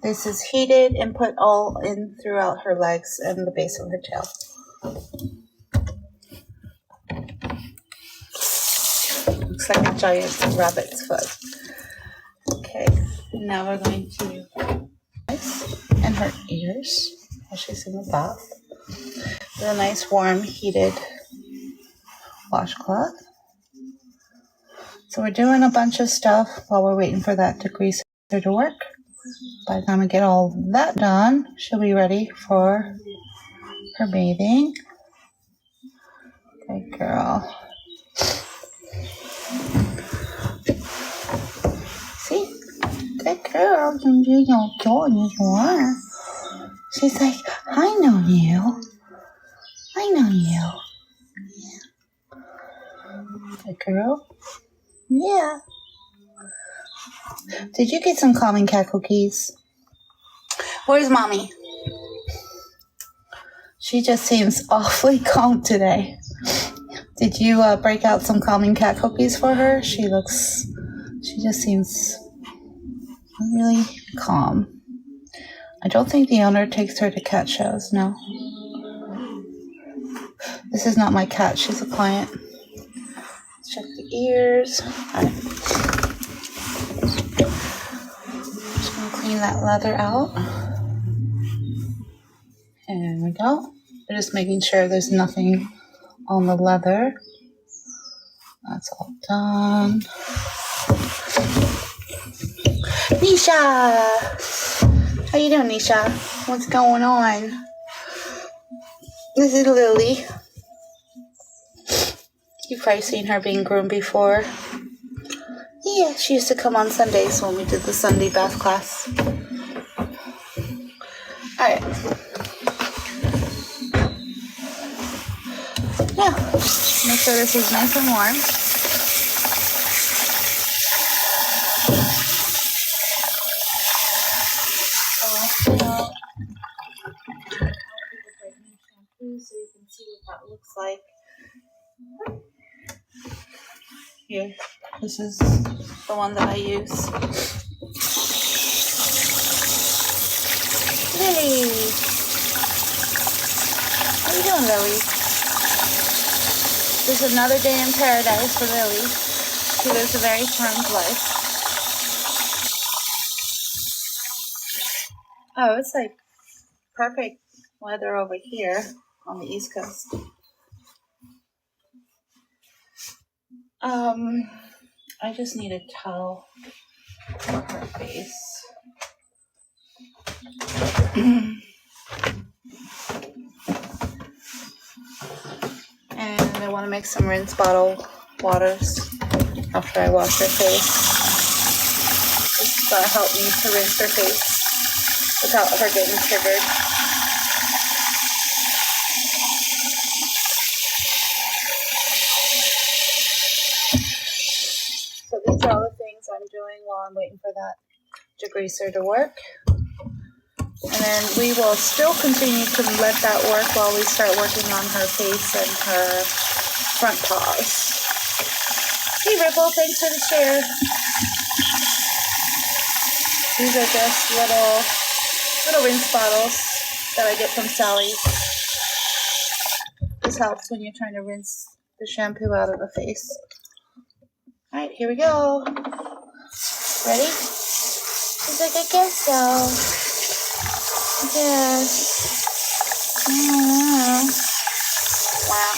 This is heated and put all in throughout her legs and the base of her tail. Looks like a giant rabbit's foot. Okay, now we're going to and her ears while she's in the bath with a nice warm heated washcloth. So we're doing a bunch of stuff while we're waiting for that degreaser to work. By the time we get all that done, she'll be ready for her bathing. Good girl. See? Good girl. She's like, I know you. I know you. Good girl. Yeah. Did you get some calming cat cookies? Where's mommy? She just seems awfully calm today. Did you break out some calming cat cookies for her? She just seems really calm. I don't think the owner takes her to cat shows, no. This is not my cat, she's a client. Let's check the ears. All right. Just gonna clean that leather out. And there we go. We're just making sure there's nothing on the leather. That's all done. Nisha! How you doing, Nisha? What's going on? This is Lily. You've probably seen her being groomed before. Yeah, she used to come on Sundays when we did the Sunday bath class. Alright. Now, make sure this is nice and warm. So you can see what that looks like. Here, this is the one that I use. Lily! How you doing, Lily? This is another day in paradise for Lily. She lives a very charmed life. Oh, it's like perfect weather over here on the East Coast. I just need a towel for her face. And I want to make some rinse bottle waters after I wash her face. This is going to help me to rinse her face without her getting triggered. So these are all the things I'm doing while I'm waiting for that degreaser to work. And then we will still continue to let that work while we start working on her face and her front paws. Hey Ripple, thanks for the share. These are just little rinse bottles that I get from Sally's. This helps when you're trying to rinse the shampoo out of the face. Alright, here we go. Ready? She's like, I guess so. Yes. Wow.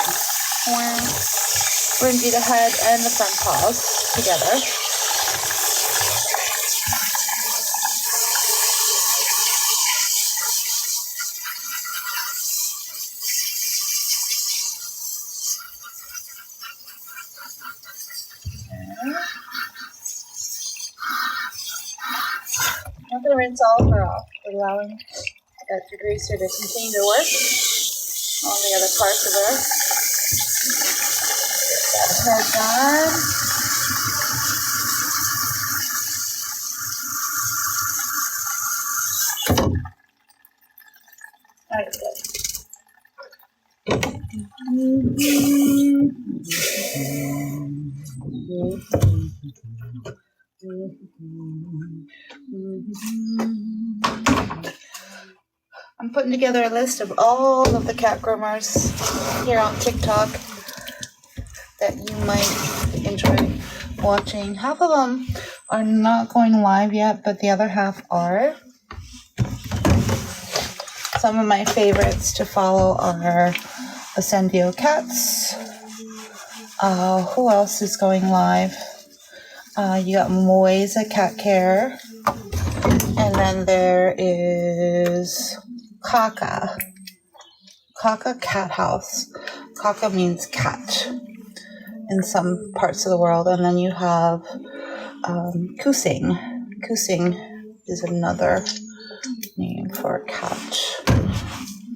Wow. We're going to do the head and the front paws together. I'm going to rinse all of her off, allowing that degreaser to continue to work on the other parts of her. Get that head done. Alright, good. putting together a list of all of the cat groomers here on TikTok that you might enjoy watching. Half of them are not going live yet, but the other half are. Some of my favorites to follow are Ascendio Cats. Who else is going live? You got Moisa Cat Care. And then there is Kaka. Kaka Cat House. Kaka means cat in some parts of the world. And then you have Kusing. Kusing is another name for a cat.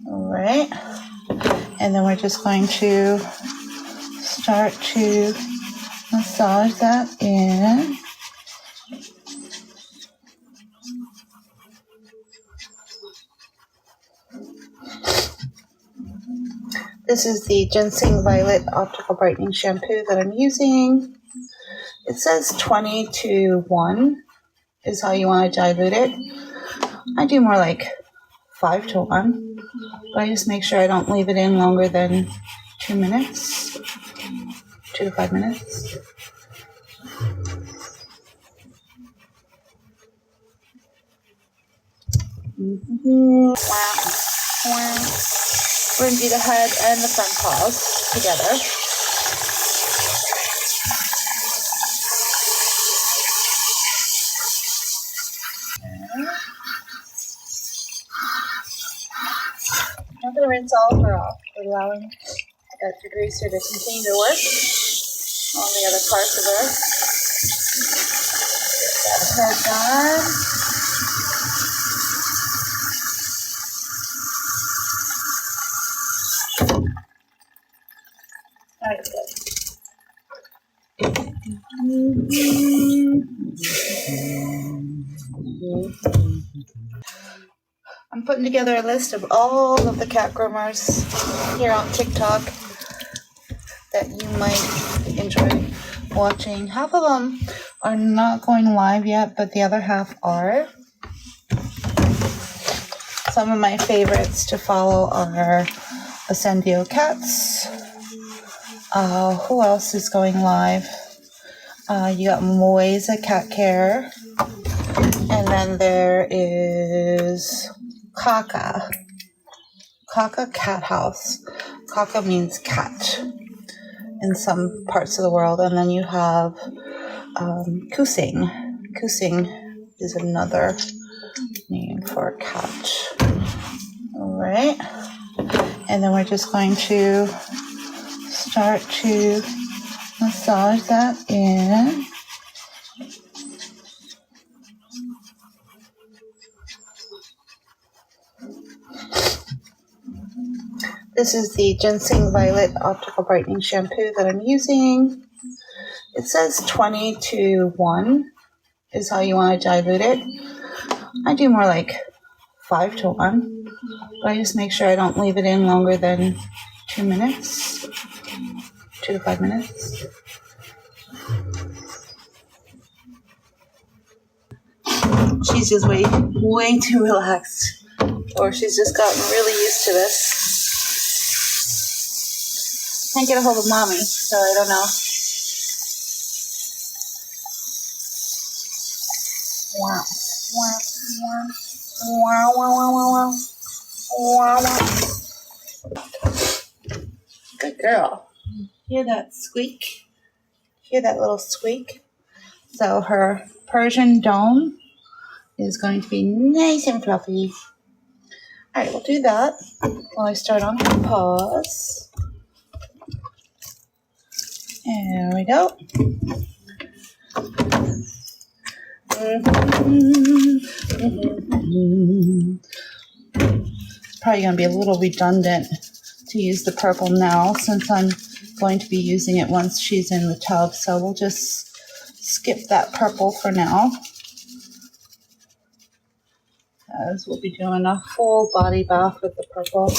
All right. And then we're just going to start to massage that in. This is the Ginseng Violet Optical Brightening Shampoo that I'm using. It says 20 to 1 is how you want to dilute it. I do more like 5 to 1, but I just make sure I don't leave it in longer than 2 minutes, 2 to 5 minutes. We're going to do the head and the front paws together. I'm going to rinse all of her off, allowing that degreaser to continue to work on the other parts of her. Get that head done. Alright, good. I'm putting together a list of all of the cat groomers here on TikTok that you might enjoy watching. Half of them are not going live yet, but the other half are. Some of my favorites to follow are Ascendio Cats. Who else is going live? You got Moisa Cat Care. And then there is Kaka. Kaka Cat House. Kaka means cat in some parts of the world. And then you have Kusing. Kusing is another name for a cat. All right. And then we're just going to start to massage that in. This is the Ginseng Violet Optical Brightening Shampoo that I'm using. It says 20 to 1 is how you want to dilute it. I do more like 5 to 1, but I just make sure I don't leave it in longer than 2 minutes, 2 to 5 minutes. She's just way too relaxed, or she's just gotten really used to this. Can't get a hold of mommy, so I don't know. Wow. Wow, wow, wow, wow, wow. Wow, wow. Good girl. Hear that squeak? Hear that little squeak? So her Persian dome is going to be nice and fluffy. All right, we'll do that while I start on her paws. There we go. Probably going to be a little redundant to use the purple now since I'm going to be using it once she's in the tub. So we'll just skip that purple for now, as we'll be doing a full body bath with the purple in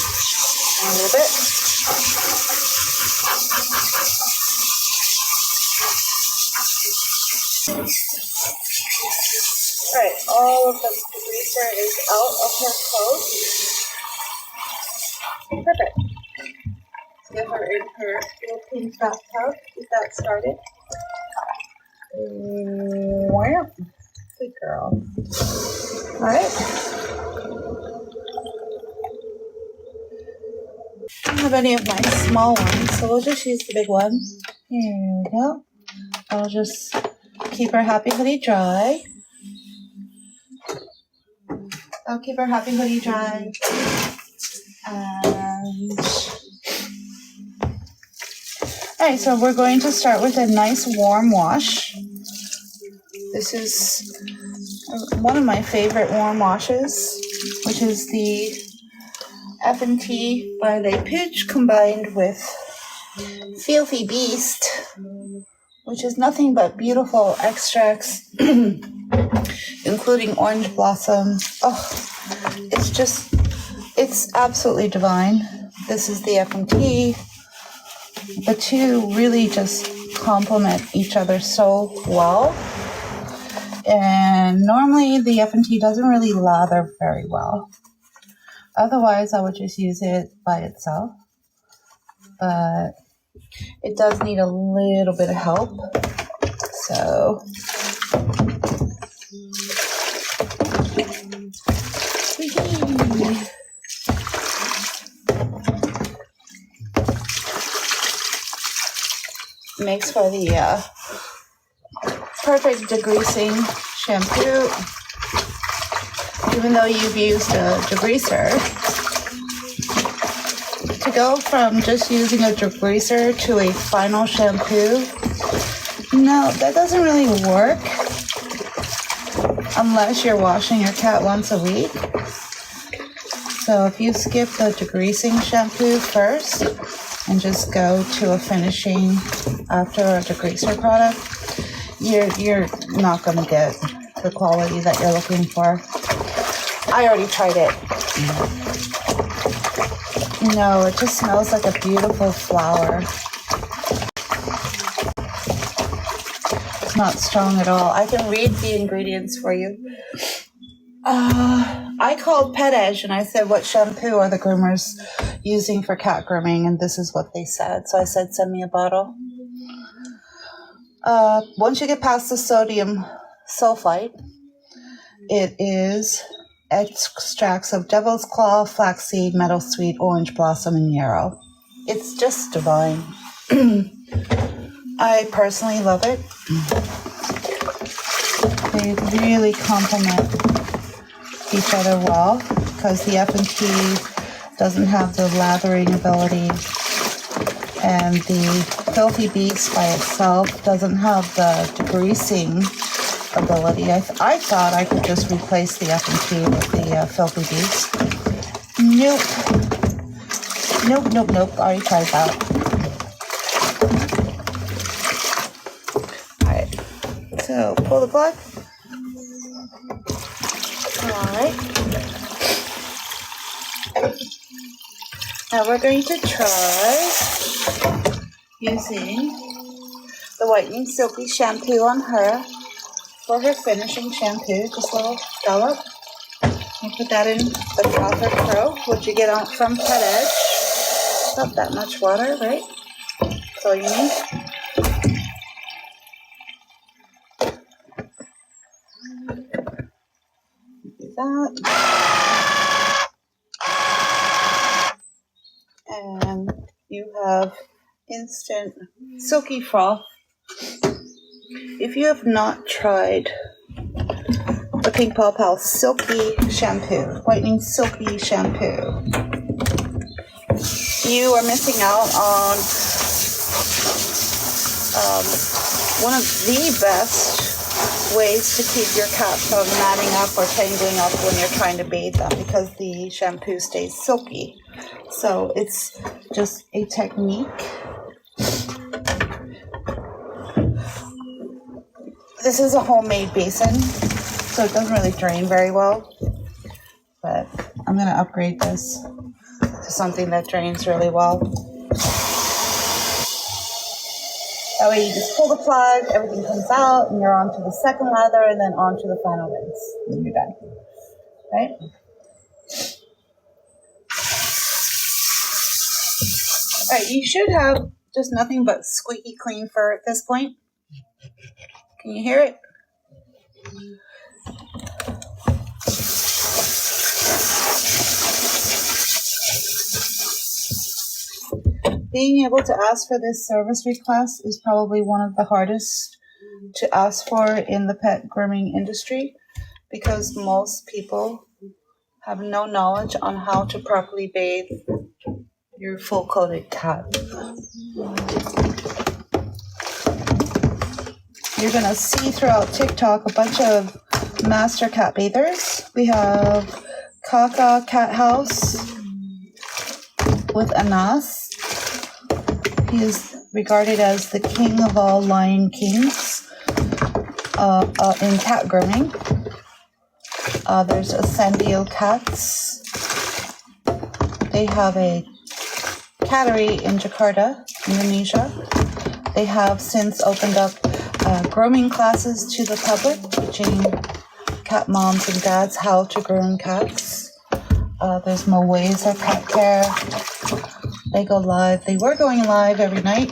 a little bit. Alright, all of the degreaser is out of her coat. Perfect. Let's get her in her little pink bathtub. Get that started. Wow. Good girl. Alright. I don't have any of my small ones, so we'll just use the big one. Here we go. I'll just keep her happy hoodie dry. I'll keep her happy hoodie dry. And alright, so we're going to start with a nice warm wash. This is one of my favorite warm washes, which is the F&T by Le Pooch combined with Filthy Beast, which is nothing but beautiful extracts, including orange blossom. Oh, it's absolutely divine. This is the F&T. The two really just complement each other so well. And normally the F&T doesn't really lather very well. Otherwise, I would just use it by itself. But it does need a little bit of help. So makes for the perfect degreasing shampoo. Even though you've used a degreaser, to go from just using a degreaser to a final shampoo, no, that doesn't really work unless you're washing your cat once a week. So if you skip the degreasing shampoo first and just go to a finishing after a degreaser product, you're not going to get the quality that you're looking for. I already tried it. No, it just smells like a beautiful flower. It's not strong at all. I can read the ingredients for you. I called Pet Edge and I said, what shampoo are the groomers using for cat grooming? And this is what they said. So I said, send me a bottle. Once you get past the sodium sulfite, it is extracts of devil's claw, flaxseed, meadowsweet, orange blossom, and yarrow. It's just divine. I personally love it. They really complement each other well because the F&T doesn't have the lathering ability, and the Filthy Beast by itself doesn't have the degreasing ability. I thought I could just replace the F&T with the Filthy Beast. Nope. I already tried that. Alright, so pull the plug. Alright. Now we're going to try using the Whitening Silky shampoo on her for her finishing shampoo. Just a little dollop. You put that in the Frother Pro, which you get out from Pet Edge. Not that much water, right? That's all you need. Do that. And you have instant silky froth. If you have not tried the Pink Paw Pal Silky Shampoo, Whitening Silky Shampoo, you are missing out on one of the best ways to keep your cat from matting up or tangling up when you're trying to bathe them, because the shampoo stays silky. So it's just a technique. This is a homemade basin, so it doesn't really drain very well, but I'm going to upgrade this to something that drains really well. That way you just pull the plug, everything comes out, and you're on to the second lather, and then on to the final rinse, and you're done, right? Alright, you should have just nothing but squeaky clean fur at this point. Can you hear it? Being able to ask for this service request is probably one of the hardest to ask for in the pet grooming industry because most people have no knowledge on how to properly bathe your full-coated cat. You're going to see throughout TikTok a bunch of master cat bathers. We have Kaka Cat House with Anas. He is regarded as the king of all lion kings in cat grooming. There's Ascendio Cats. They have a cattery in Jakarta, Indonesia. They have since opened up grooming classes to the public, teaching cat moms and dads how to groom cats. There's Moesa Cat Care. They go live. They were going live every night.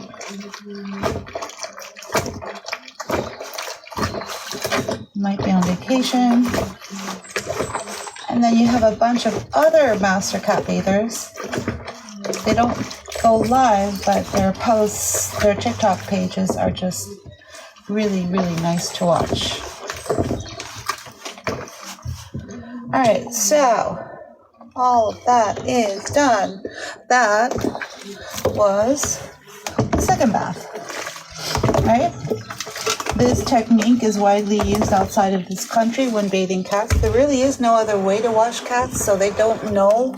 Might be on vacation. And then you have a bunch of other master cat bathers. They don't go live, but their posts, their TikTok pages are just really, really nice to watch. Alright, so all of that is done. That was the second bath. Right? This technique is widely used outside of this country when bathing cats. There really is no other way to wash cats, so they don't know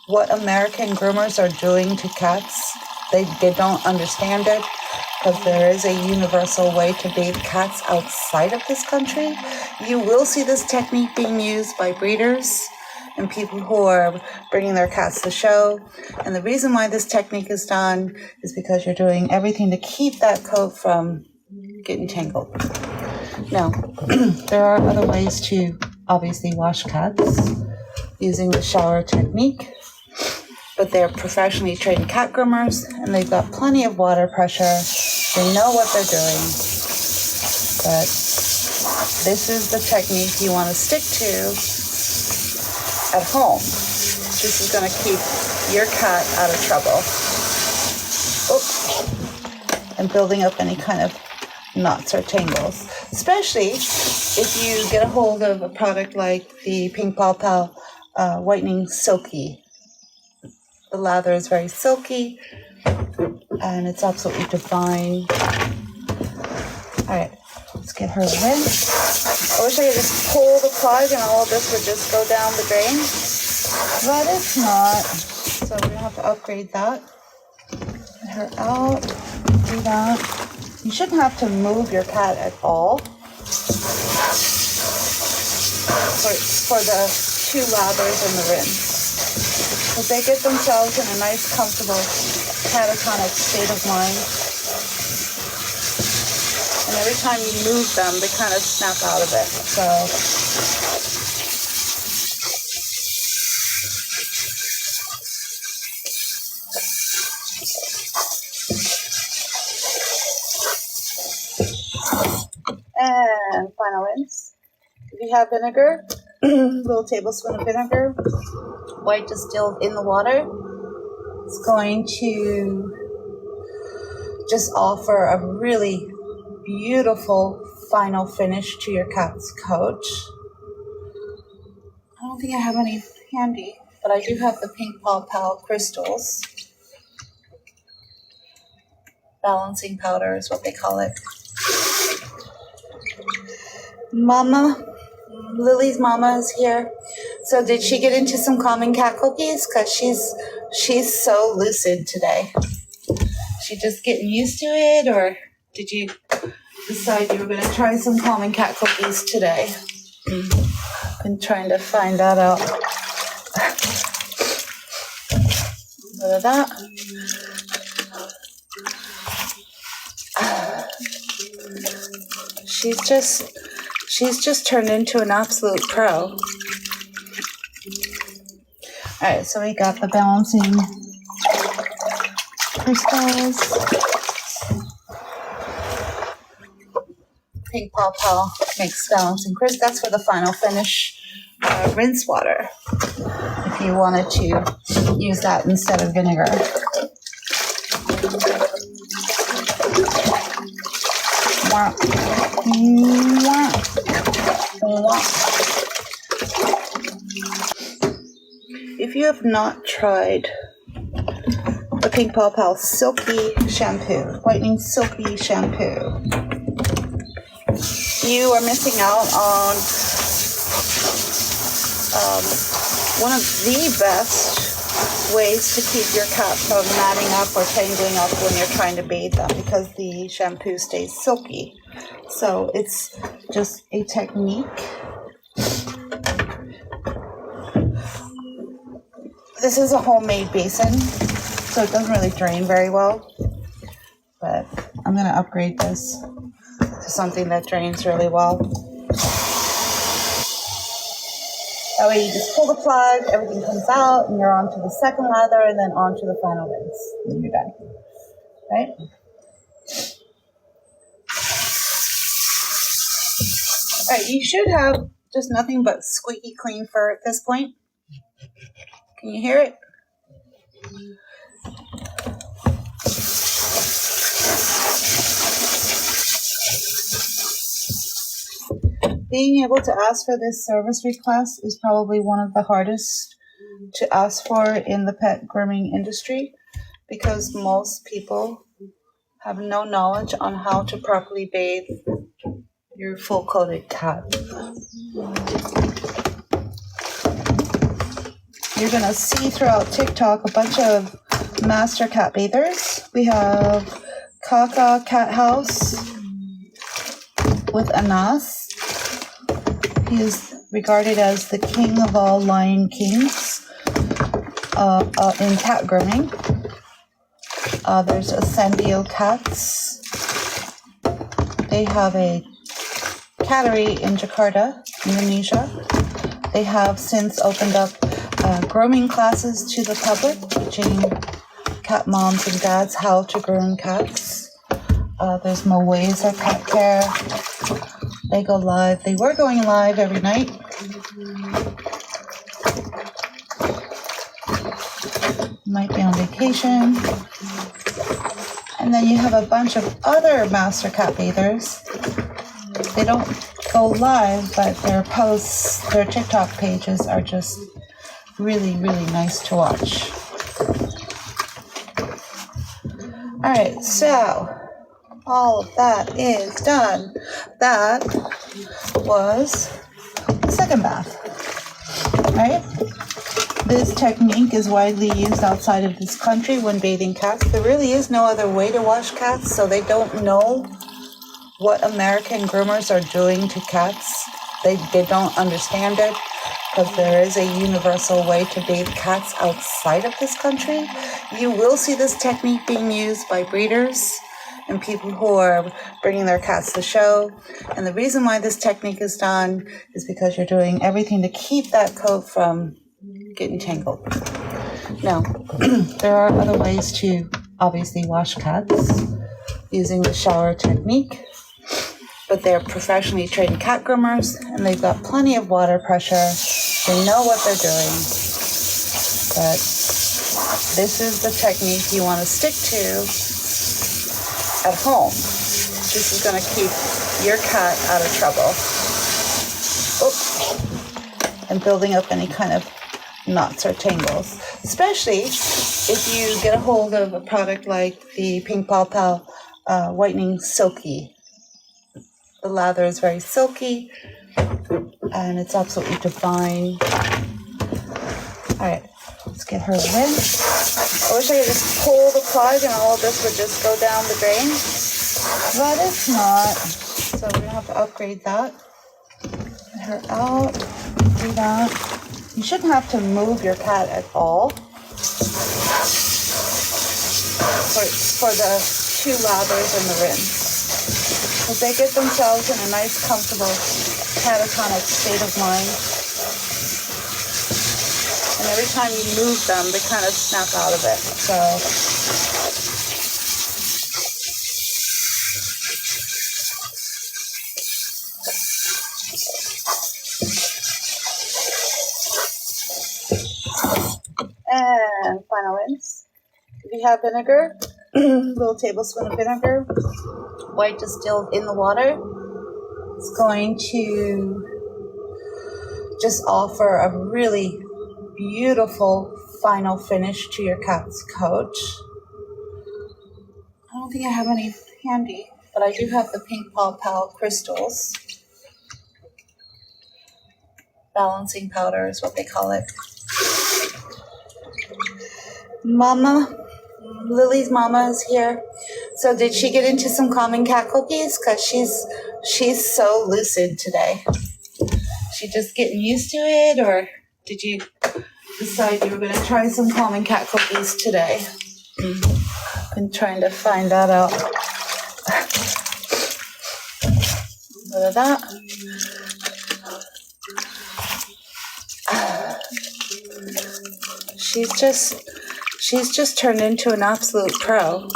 what American groomers are doing to cats. They don't understand it because there is a universal way to bathe cats outside of this country. You will see this technique being used by breeders and people who are bringing their cats to show. And the reason why this technique is done is because you're doing everything to keep that coat from getting tangled. Now, there are other ways to obviously wash cats using the shower technique, but they're professionally trained cat groomers and they've got plenty of water pressure. They know what they're doing, but this is the technique you want to stick to at home. This is going to keep your cat out of trouble. And building up any kind of knots or tangles, especially if you get a hold of a product like the Pink Paw Pal Whitening Silky. The lather is very silky and it's absolutely divine. Alright, let's get her rinse. I wish I could just pull the plug and all of this would just go down the drain, but it's not, so we're gonna have to upgrade that. Get her out, do that. You shouldn't have to move your cat at all for the two lathers and the rinse. Because they get themselves in a nice, comfortable, catatonic state of mind. And every time you move them, they kind of snap out of it. So and final rinse. If you have vinegar, a little tablespoon of vinegar, white distilled in the water, it's going to just offer a really beautiful final finish to your cat's coat. I don't think I have any handy, but I do have the Pink Paw Pal crystals. Balancing powder is what they call it. Lily's mama is here. So did she get into some common cat cookies? Because she's so lucid today. She just getting used to it, or did you decide you were going to try some common cat cookies today? Been trying to find that out. A bit of that. She's just turned into an absolute pro. Alright, so we got the balancing crystals. Pink Paw Paw makes balancing crystals. That's for the final finish rinse water. If you wanted to use that instead of vinegar. Wah. Wah. Wah. If you have not tried the Pink Paw Paw Silky Shampoo, Whitening Silky Shampoo, you are missing out on one of the best ways to keep your cat from matting up or tangling up when you're trying to bathe them, because the shampoo stays silky. So it's just a technique. This is a homemade basin, so it doesn't really drain very well, but I'm going to upgrade this to something that drains really well. That way you just pull the plug, everything comes out, and you're on to the second lather, and then on to the final rinse, and you're done. Right? Alright, you should have just nothing but squeaky clean fur at this point. Can you hear it? Being able to ask for this service request is probably one of the hardest to ask for in the pet grooming industry, because most people have no knowledge on how to properly bathe your full-coated cat. You're going to see throughout TikTok a bunch of master cat bathers. We have Kaka Cat House with Anas. He is regarded as the king of all lion kings in cat grooming. There's Ascendio Cats. They have a cattery in Jakarta, Indonesia. They have since opened up grooming classes to the public, teaching cat moms and dads how to groom cats. There's Moesa Cat Care. They go live. They were going live every night. Might be on vacation. And then you have a bunch of other master cat bathers. They don't go live, but their posts, their TikTok pages are just really, really nice to watch. All right, so all of that is done. That was the second bath, right? This technique is widely used outside of this country when bathing cats. There really is no other way to wash cats, so they don't know what American groomers are doing to cats. They don't understand it, because there is a universal way to bathe cats outside of this country. You will see this technique being used by breeders and people who are bringing their cats to show. And the reason why this technique is done is because you're doing everything to keep that coat from getting tangled. Now, there are other ways to obviously wash cats using the shower technique, but they're professionally trained cat groomers, and they've got plenty of water pressure. They know what they're doing. But this is the technique you want to stick to at home. This is going to keep your cat out of trouble. Oops. And building up any kind of knots or tangles. Especially if you get a hold of a product like the Pink Paw Paw Whitening Silky. The lather is very silky, and it's absolutely divine. Alright, let's get her in. I wish I could just pull the plug and all of this would just go down the drain, but it's not. So we're gonna have to upgrade that. Get her out, do that. You shouldn't have to move your cat at all for the two lathers and the rinse. Because they get themselves in a nice, comfortable, catatonic state of mind. And every time you move them, they kind of snap out of it. So And final rinse. If you have vinegar, a little tablespoon of vinegar, white distilled in the water, it's going to just offer a really beautiful final finish to your cat's coat. I don't think I have any handy, but I do have the Pink Paw Pal crystals. Balancing powder is what they call it. Lily's mama is here. So did she get into some common cat cookies? Because she's so lucid today. She just getting used to it, or did you decide you were going to try some common cat cookies today? Been trying to find that out. Look at that. She's just turned into an absolute pro.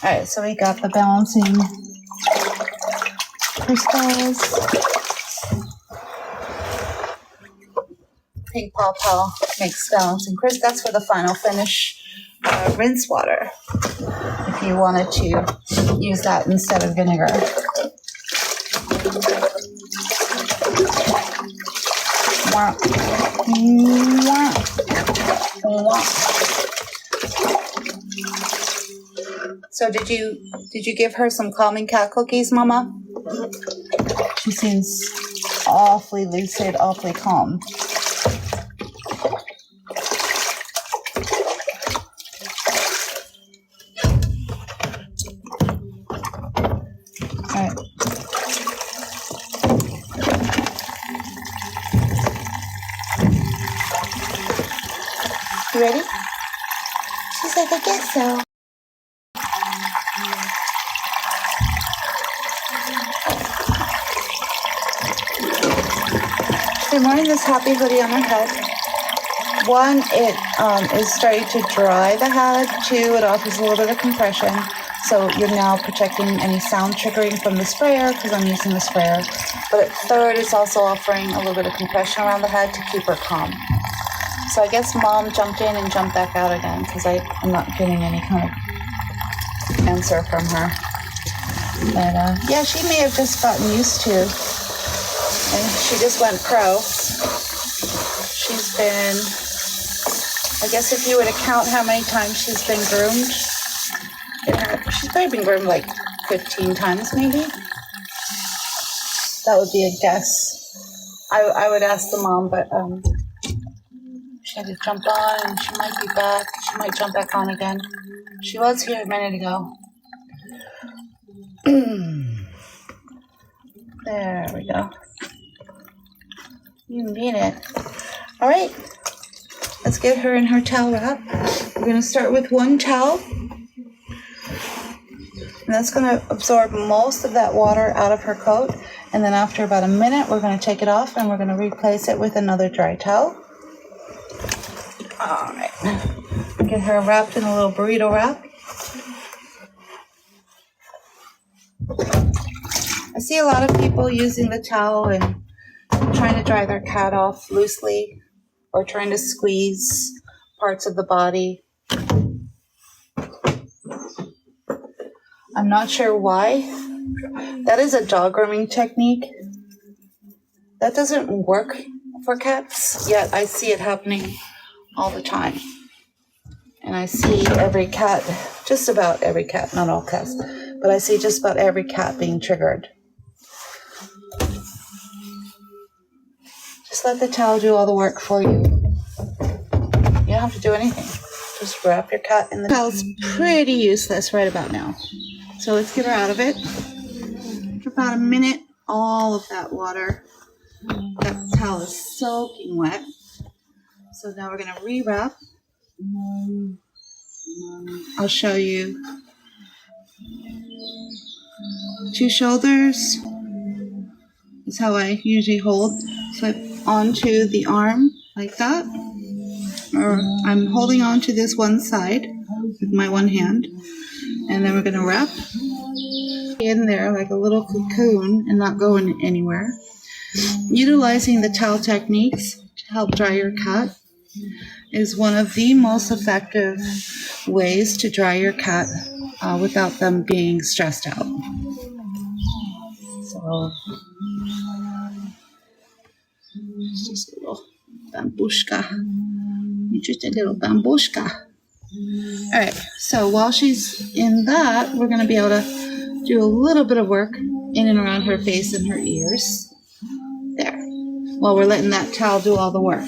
Alright, so we got the balancing crystals. Pink Paw Pal makes balancing crystals. That's for the final finish rinse water. If you wanted to use that instead of vinegar. So did you give her some calming cat cookies, Mama? She seems awfully lucid, awfully calm. All right. You ready? She's like, I guess so. I'm wearing this happy hoodie on her head. One, it is starting to dry the head. Two, it offers a little bit of compression. So you're now protecting any sound triggering from the sprayer because I'm using the sprayer. But third, it's also offering a little bit of compression around the head to keep her calm. So I guess Mom jumped in and jumped back out again because I'm not getting any kind of answer from her. But yeah, she may have just gotten used to. And she just went pro. She's been, I guess if you were to count how many times she's been groomed, she's probably been groomed like 15 times maybe. That would be a guess. I would ask the mom, but she had to jump on and she might be back. She might jump back on again. She was here a minute ago. There we go. You need it. All right. Let's get her in her towel wrap. We're going to start with one towel. And that's going to absorb most of that water out of her coat. And then after about a minute, we're going to take it off and we're going to replace it with another dry towel. All right. Get her wrapped in a little burrito wrap. I see a lot of people using the towel and trying to dry their cat off loosely or trying to squeeze parts of the body. I'm not sure why. That is a dog grooming technique. That doesn't work for cats, yet I see it happening all the time. And I see every cat, just about every cat, not all cats, but I see just about every cat being triggered. Just let the towel do all the work for you. You don't have to do anything. Just wrap your cat in the towel's pretty useless right about now. So let's get her out of it. For about a minute, all of that water, that towel is soaking wet. So now we're going to rewrap. I'll show you. 2 shoulders is how I usually hold. Flip onto the arm like that. Or I'm holding on to this one side with my one hand. And then we're going to wrap in there like a little cocoon and not going anywhere. Utilizing the towel techniques help dry your cat is one of the most effective ways to dry your cat without them being stressed out. So, it's just a little bambushka. Just a little bambushka. Alright, so while she's in that, we're going to be able to do a little bit of work in and around her face and her ears. There. While we're letting that towel do all the work.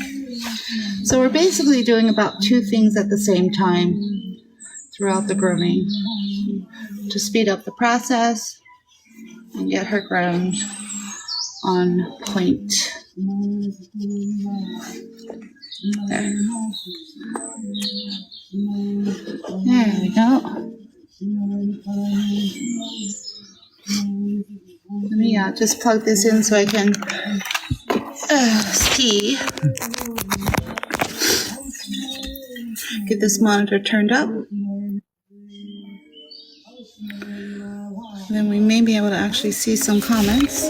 So we're basically doing about 2 things at the same time throughout the grooming to speed up the process and get her groomed on point. There. There we go. Let me just plug this in so I can see. Get this monitor turned up. Then we may be able to actually see some comments.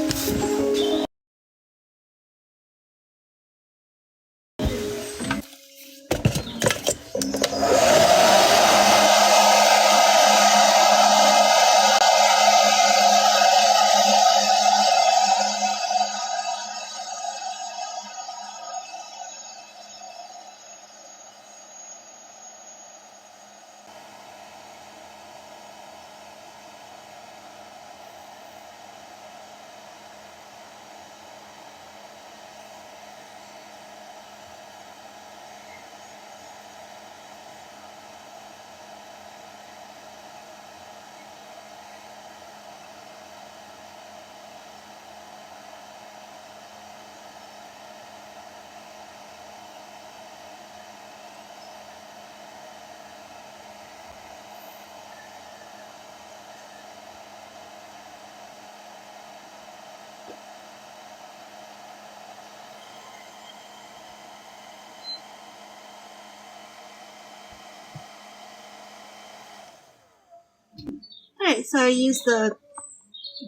Alright, so I used the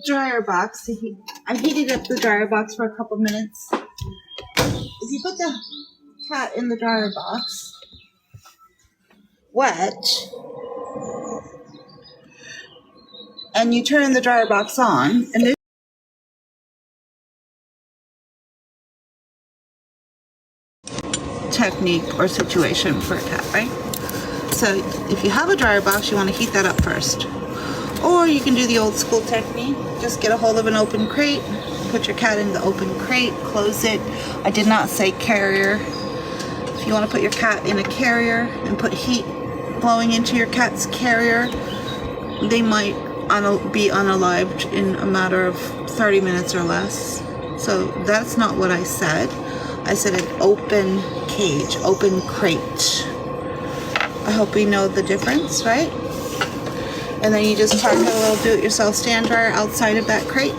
dryer box to heat. I heated up the dryer box for a couple minutes. If you put the cat in the dryer box wet and you turn the dryer box on, and this technique or situation for a cat, right? So if you have a dryer box, you want to heat that up first. Or you can do the old school technique. Just get a hold of an open crate, put your cat in the open crate, close it. I did not say carrier. If you want to put your cat in a carrier and put heat blowing into your cat's carrier, they might be unalived in a matter of 30 minutes or less. So that's not what I said. I said an open cage, open crate. I hope we know the difference, right? And then you just park a little do-it-yourself stand dryer outside of that crate,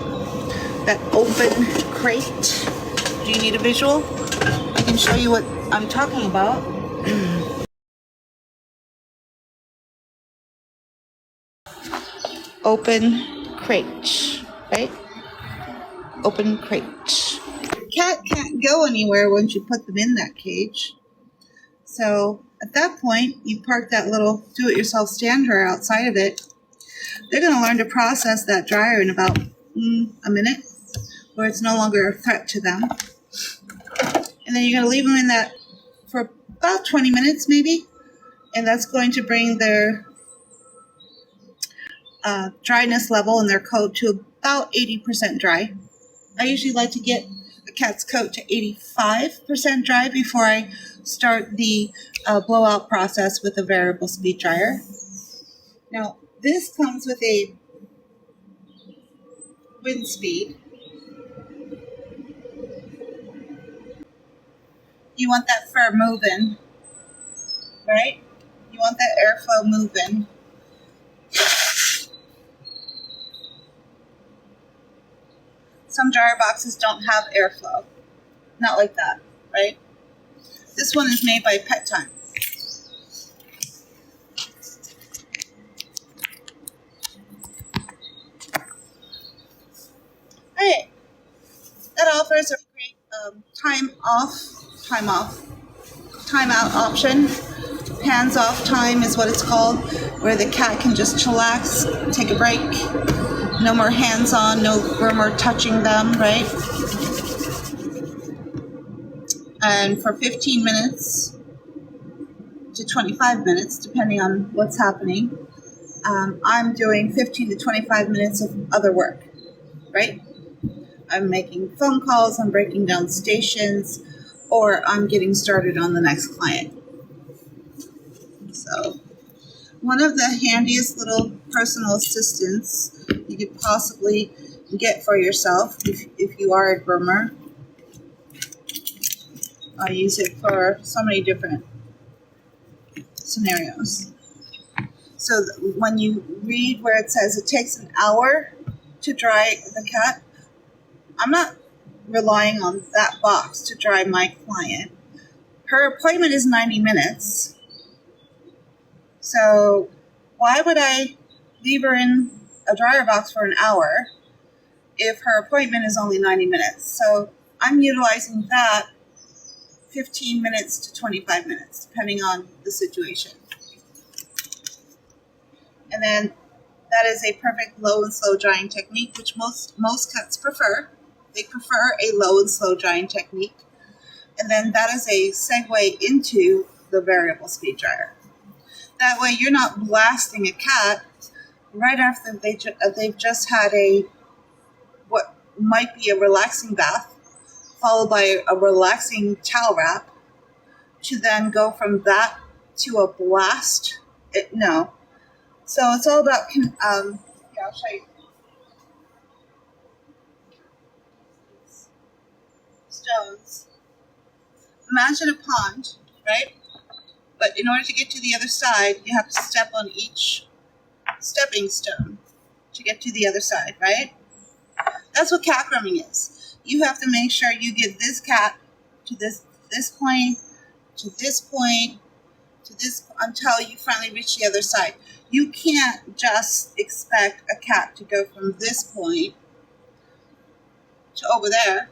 that open crate. Do you need a visual? I can show you what I'm talking about. Open crate, right? Open crate. Cat can't go anywhere once you put them in that cage. So at that point, you park that little do-it-yourself stand dryer outside of it. They're going to learn to process that dryer in about a minute, where it's no longer a threat to them. And then you're going to leave them in that for about 20 minutes maybe, and that's going to bring their dryness level in their coat to about 80% dry. I usually like to get a cat's coat to 85% dry before I start the blowout process with a variable speed dryer. Now, this comes with a wind speed. You want that fur moving, right? You want that airflow moving. Some dryer boxes don't have airflow. Not like that, right? This one is made by Pet Time. Alright, that offers a great time off timeout option. Hands off time is what it's called, where the cat can just chillax, take a break. No more hands on, no more touching them, right? And for 15 minutes to 25 minutes, depending on what's happening, I'm doing 15 to 25 minutes of other work, right? I'm making phone calls, I'm breaking down stations, or I'm getting started on the next client. So one of the handiest little personal assistants you could possibly get for yourself if you are a groomer. I use it for so many different scenarios. So when you read where it says it takes an hour to dry the cat, I'm not relying on that box to dry my client. Her appointment is 90 minutes. So why would I leave her in a dryer box for an hour if her appointment is only 90 minutes? So I'm utilizing that 15 minutes to 25 minutes, depending on the situation. And then that is a perfect low and slow drying technique, which most cats prefer. They prefer a low and slow drying technique. And then that is a segue into the variable speed dryer. That way you're not blasting a cat right after they've just had what might be a relaxing bath, followed by a relaxing towel wrap, to then go from that to a blast. No. So it's all about, I'll show you. Stones. Imagine a pond, right? But in order to get to the other side, you have to step on each stepping stone to get to the other side, right? That's what cat grooming is. You have to make sure you get this cat to this point, to this point, to this, until you finally reach the other side. You can't just expect a cat to go from this point to over there.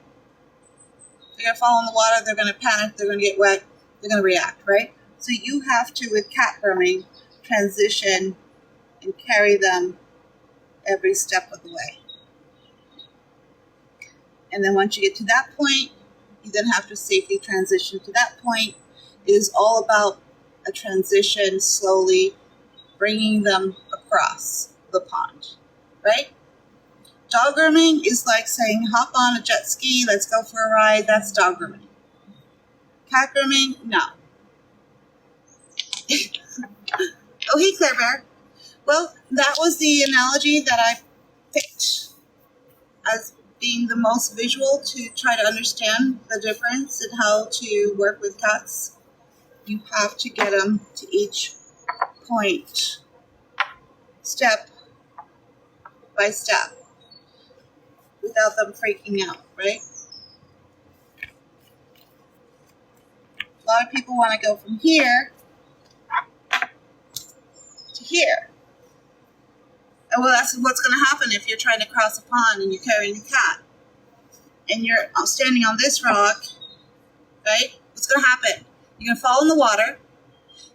They're going to fall in the water, they're going to panic, they're going to get wet, they're going to react, right? So you have to, with cat grooming, transition and carry them every step of the way. And then once you get to that point, you then have to safely transition to that point. It is all about a transition, slowly bringing them across the pond, right? Dog grooming is like saying, hop on a jet ski, let's go for a ride. That's dog grooming. Cat grooming, no. Oh, hey, Claire. Well, that was the analogy that I picked as being the most visual to try to understand the difference in how to work with cats. You have to get them to each point, step by step, without them freaking out, right? A lot of people want to go from here to here. And well, that's what's going to happen if you're trying to cross a pond and you're carrying a cat. And you're standing on this rock, right? What's going to happen? You're going to fall in the water.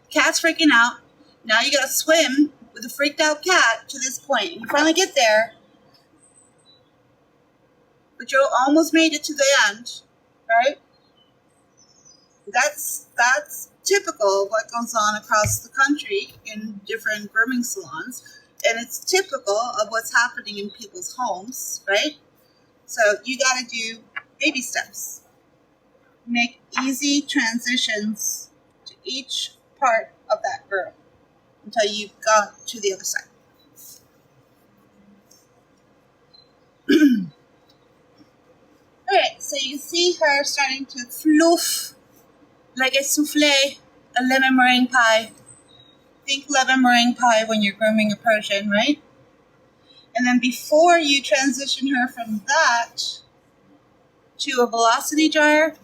The cat's freaking out. Now you got to swim with a freaked out cat to this point. And you finally get there. But you almost made it to the end, right? That's typical of what goes on across the country in different grooming salons. And it's typical of what's happening in people's homes, right? So you got to do baby steps. Make easy transitions to each part of that groom until you've got to the other side. Alright, so you see her starting to fluff like a souffle, a lemon meringue pie. Think lemon meringue pie when you're grooming a Persian, right? And then before you transition her from that to a velocity dryer,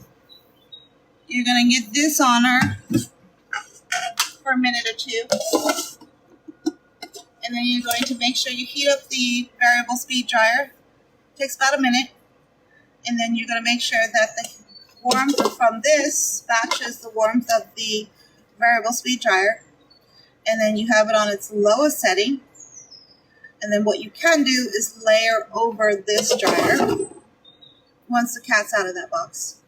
you're going to get this on her for a minute or two. And then you're going to make sure you heat up the variable speed dryer. It takes about a minute. And then you're going to make sure that warmth from this matches the warmth of the variable speed dryer, and then you have it on its lowest setting. And then what you can do is layer over this dryer once the cat's out of that box.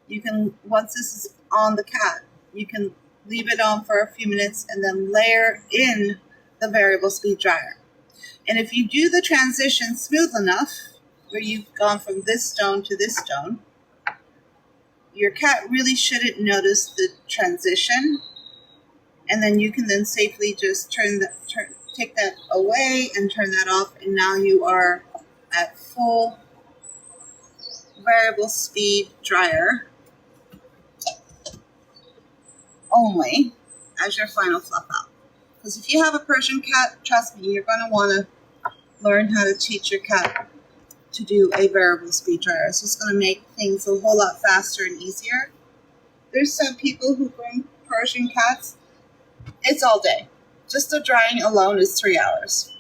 You can, once this is on the cat, you can leave it on for a few minutes and then layer in the variable speed dryer. And if you do the transition smooth enough, where you've gone from this stone to this stone, your cat really shouldn't notice the transition. And then you can then safely just take that away and turn that off, and now you are at full variable speed dryer only as your final fluff out. Because if you have a Persian cat, trust me, you're going to want to learn how to teach your cat to do a variable speed dryer. It's just going to make things a whole lot faster and easier. There's some people who groom Persian cats, it's all day. Just the drying alone is 3 hours.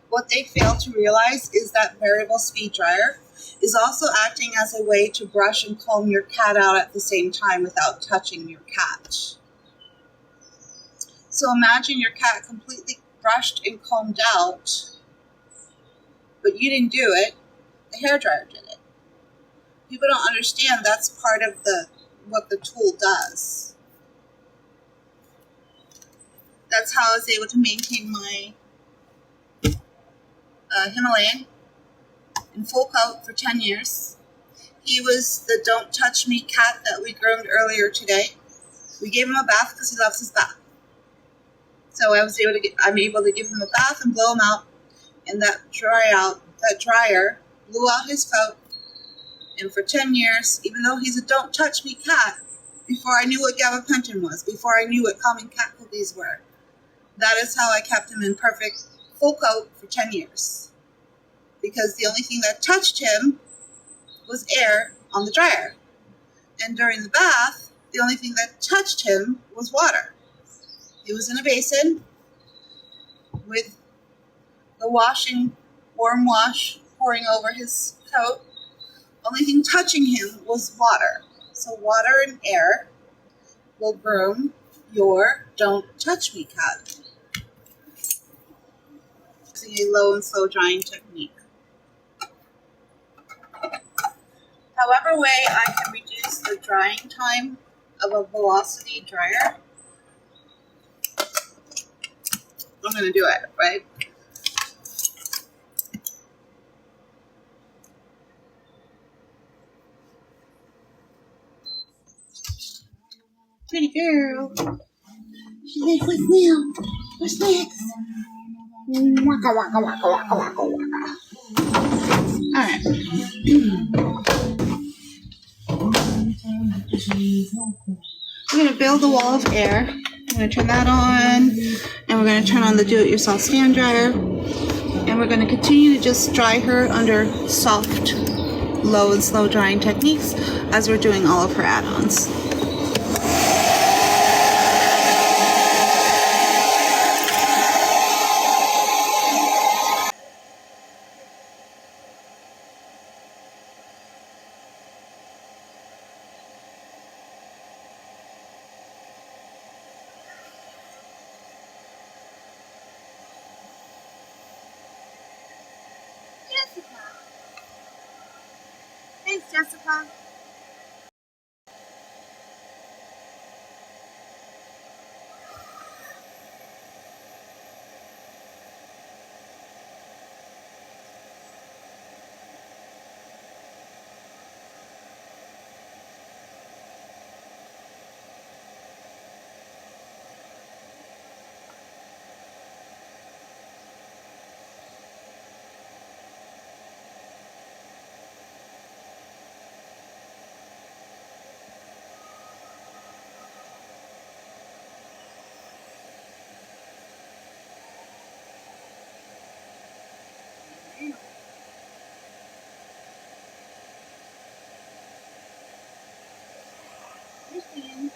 What they fail to realize is that variable speed dryer is also acting as a way to brush and comb your cat out at the same time without touching your cat. So imagine your cat completely brushed and combed out, but you didn't do it, the hairdryer did it. People don't understand that's part of what the tool does. That's how I was able to maintain my Himalayan in full coat for 10 years. He was the don't touch me cat that we groomed earlier today. We gave him a bath because he loves his bath. So I'm able to give him a bath and blow him out, and that dryer blew out his coat. And for 10 years, even though he's a don't touch me cat, before I knew what gabapentin was, before I knew what calming cat cookies were, that is how I kept him in perfect full coat for 10 years. Because the only thing that touched him was air on the dryer. And during the bath, the only thing that touched him was water. He was in a basin with the warm wash pouring over his coat. Only thing touching him was water. So water and air will groom your don't touch me cat. Using a low and slow drying technique. However way I can reduce the drying time of a velocity dryer, I'm going to do it, right? Pretty girl. She's like, what's new? What's next? Waka waka waka waka waka waka. Alright. We're going to build a wall of air. I'm going to turn that on, and we're going to turn on the do-it-yourself stand dryer, and we're going to continue to just dry her under soft, low and slow drying techniques as we're doing all of her add-ons. Jessica. Thanks, Jessica. Christian.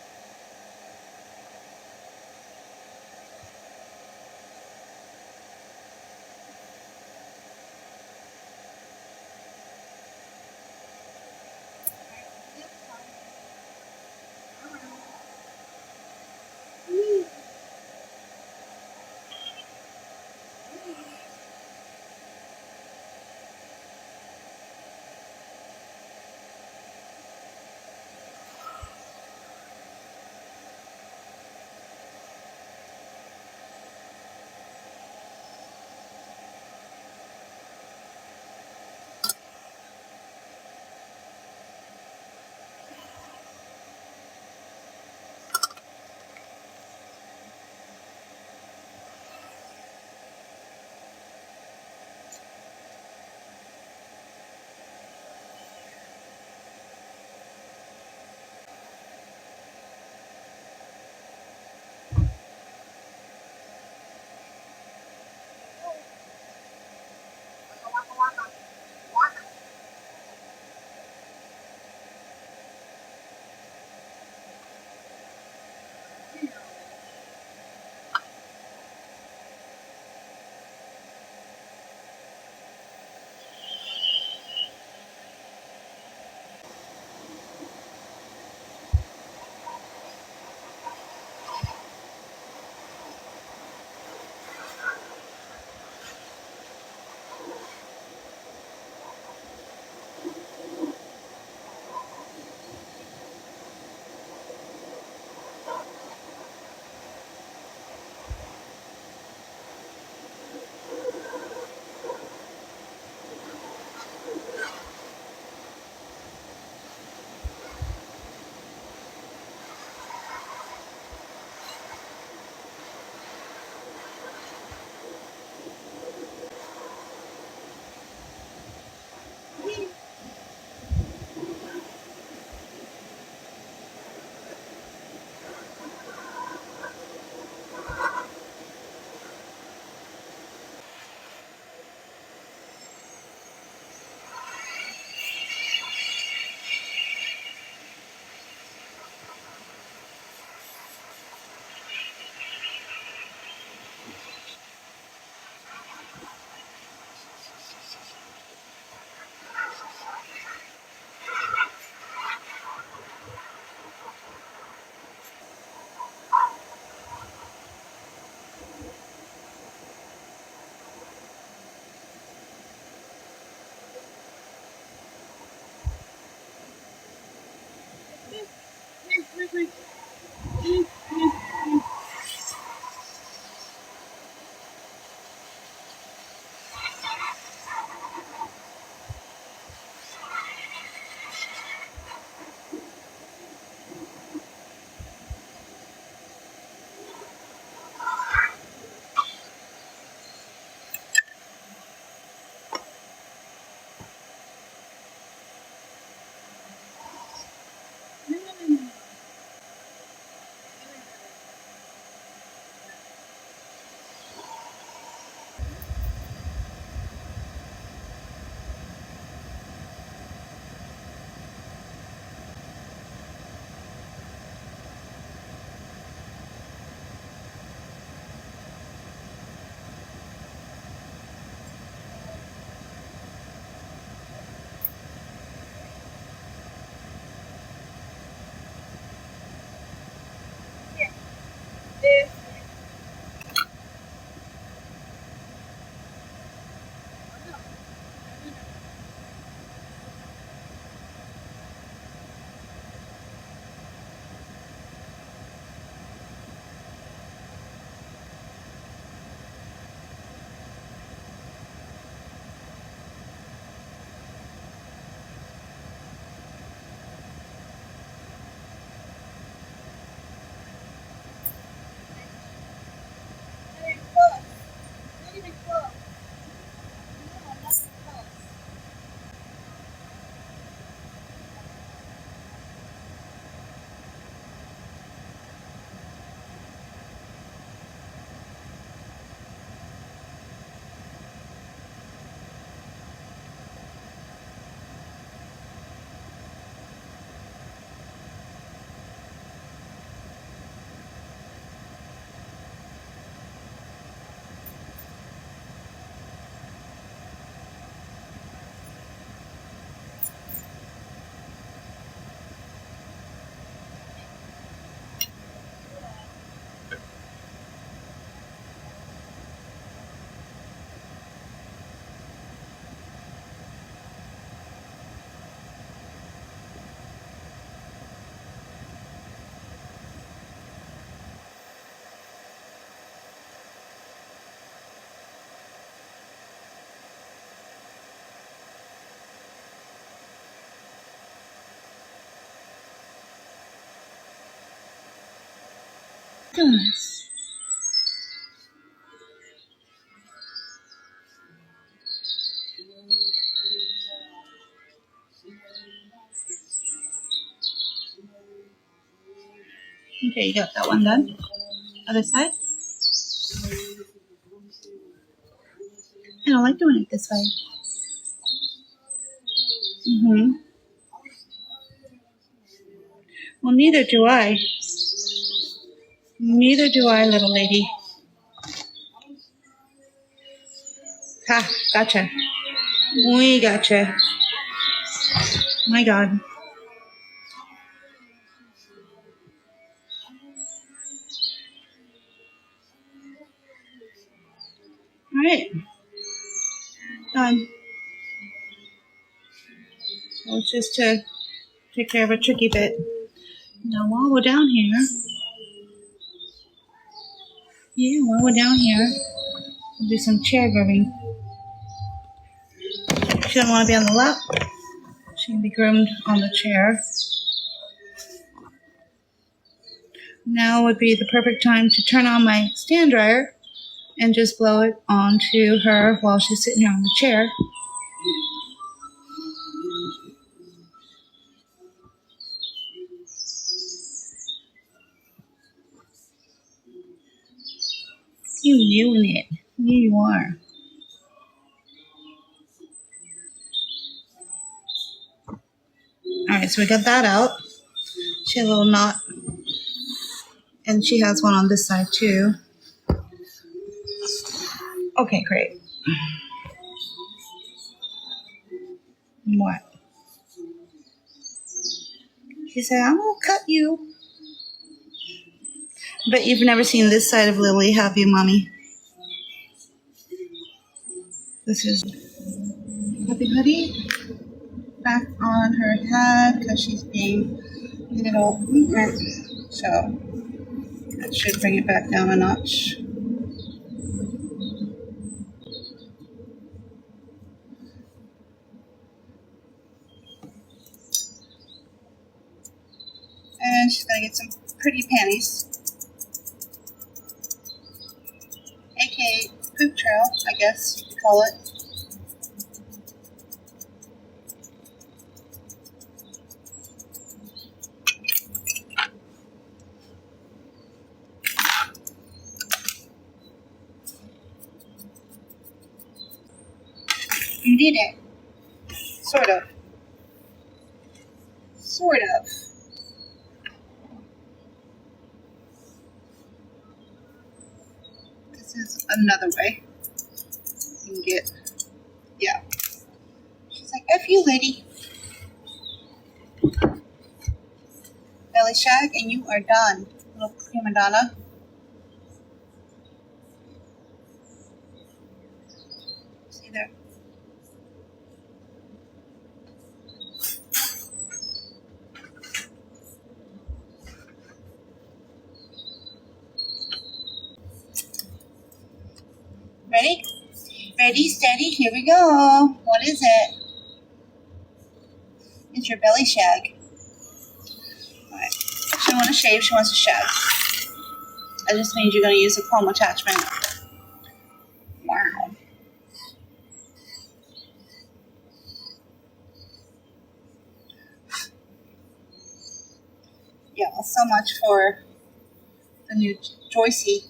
Nice. Okay, you got that one done. Other side. I don't like doing it this way. Well, neither do I. Neither do I, little lady. Ha, gotcha. We gotcha. My God. All right. Done. That was just to take care of a tricky bit. Now, while we're down here, we'll do some chair grooming. She doesn't want to be on the lap. She can be groomed on the chair. Now would be the perfect time to turn on my stand dryer and just blow it onto her while she's sitting here on the chair. You doing it. Here you are. Alright, so we got that out. She had a little knot. And she has one on this side too. Okay, great. What? She said, I'm gonna cut you. But you've never seen this side of Lily, have you, Mommy? This is Puppy Hoodie back on her head because she's being little, so that should bring it back down a notch. And she's gonna get some pretty panties, aka poop trail, I guess you could call it. You did it. Sort of. Sort of. This is another way you can get, yeah. She's like, F you, lady. Belly shag, and you are done, little prima donna. See there? Ready? Ready, steady, here we go. What is it? It's your belly shag. Alright. She doesn't want to shave, she wants to shag. That just means you're going to use a comb attachment. Wow. Yeah, so much for the new Joycey.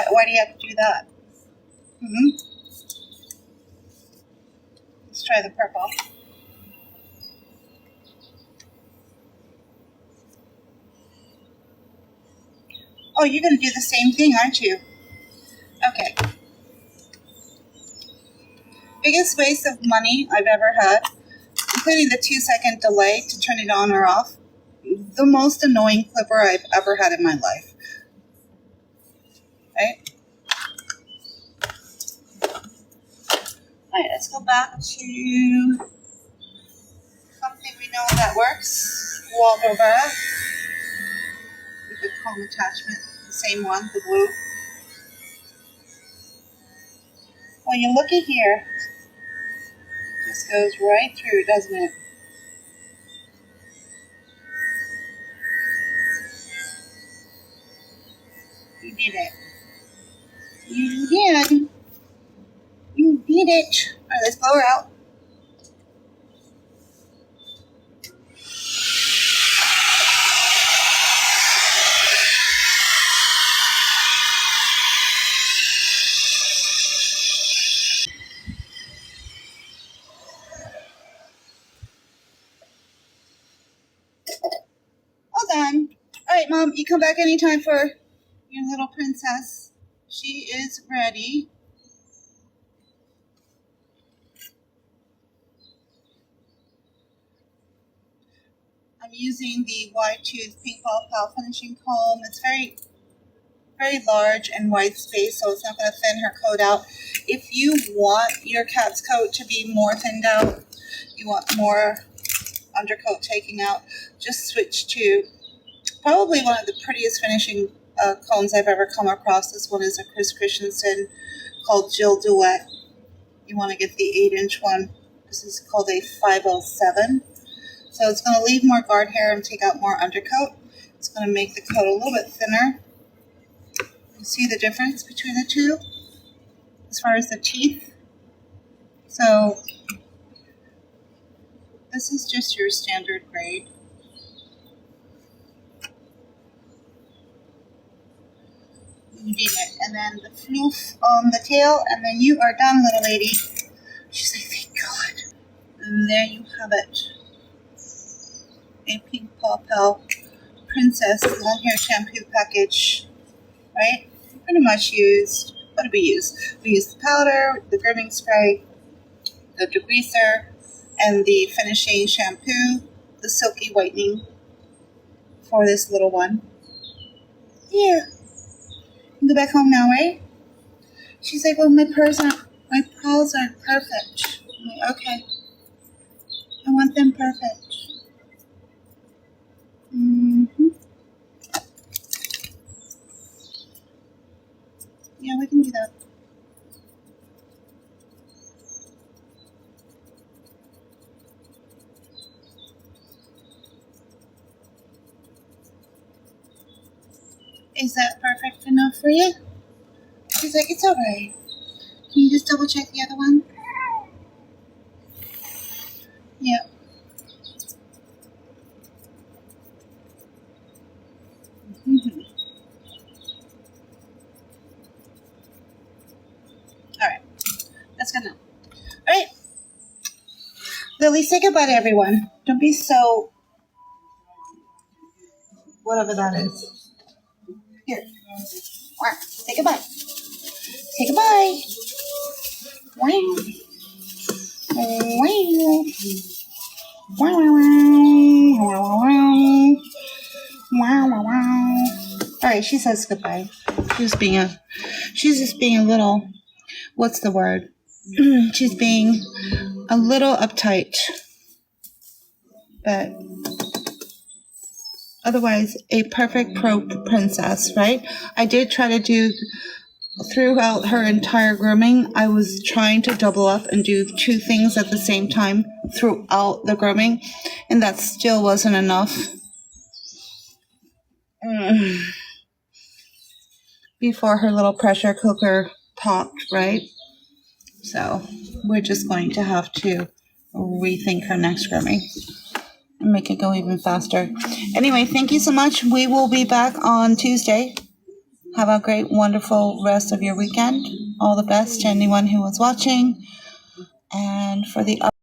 Why do you have to do that? Let's try the purple. Oh, you're going to do the same thing, aren't you? Okay. Biggest waste of money I've ever had, including the 2-second delay to turn it on or off. The most annoying clipper I've ever had in my life. Right? Alright, let's go back to something we know that works. Wall go back. With the comb attachment, the same one, the blue. Well, you looky here. This goes right through, doesn't it? You did it. You did. You did it. Alright, let's blow her out. All done. Alright, Mom, you come back anytime for your little princess. She is ready. I'm using the wide tooth Pink Paw Pal finishing comb. It's very, very large and wide space, so it's not going to thin her coat out. If you want your cat's coat to be more thinned out, you want more undercoat taking out, just switch to probably one of the prettiest finishing combs I've ever come across. This one is a Chris Christensen called Jill Duet. You want to get the 8-inch one. This is called a 507. So it's going to leave more guard hair and take out more undercoat. It's going to make the coat a little bit thinner. You see the difference between the two as far as the teeth? So this is just your standard grade. You did it. And then the floof on the tail, and then you are done, little lady. She's like, thank God. And there you have it. A Pink Paw Pal Princess long hair shampoo package, right? Pretty much used, what did we use? We used the powder, the grooming spray, the degreaser, and the finishing shampoo, the silky whitening for this little one. Yeah. You can go back home now, right? She's like, well, my paws aren't perfect. I'm Okay. I want them perfect. Mm-hmm. Yeah, we can do that. Is that perfect enough for you? She's like, it's alright. Can you just double check the other one? Yeah. Mm-hmm. Alright. That's good enough. Alright. Lily, say goodbye to everyone. Don't be so... whatever that is. Here. Say goodbye. Say goodbye. Wow. Wow. Wow, wow, wow. Wow, wow, wow. All right, she says goodbye. She's just being a little, what's the word? She's being a little uptight. But otherwise, a perfect princess, right? I did try to do, throughout her entire grooming, I was trying to double up and do 2 things at the same time throughout the grooming, and that still wasn't enough. Before her little pressure cooker popped, right? So we're just going to have to rethink her next grooming and make it go even faster. Anyway, thank you so much. We will be back on Tuesday. Have a great, wonderful rest of your weekend. All the best to anyone who was watching. And for the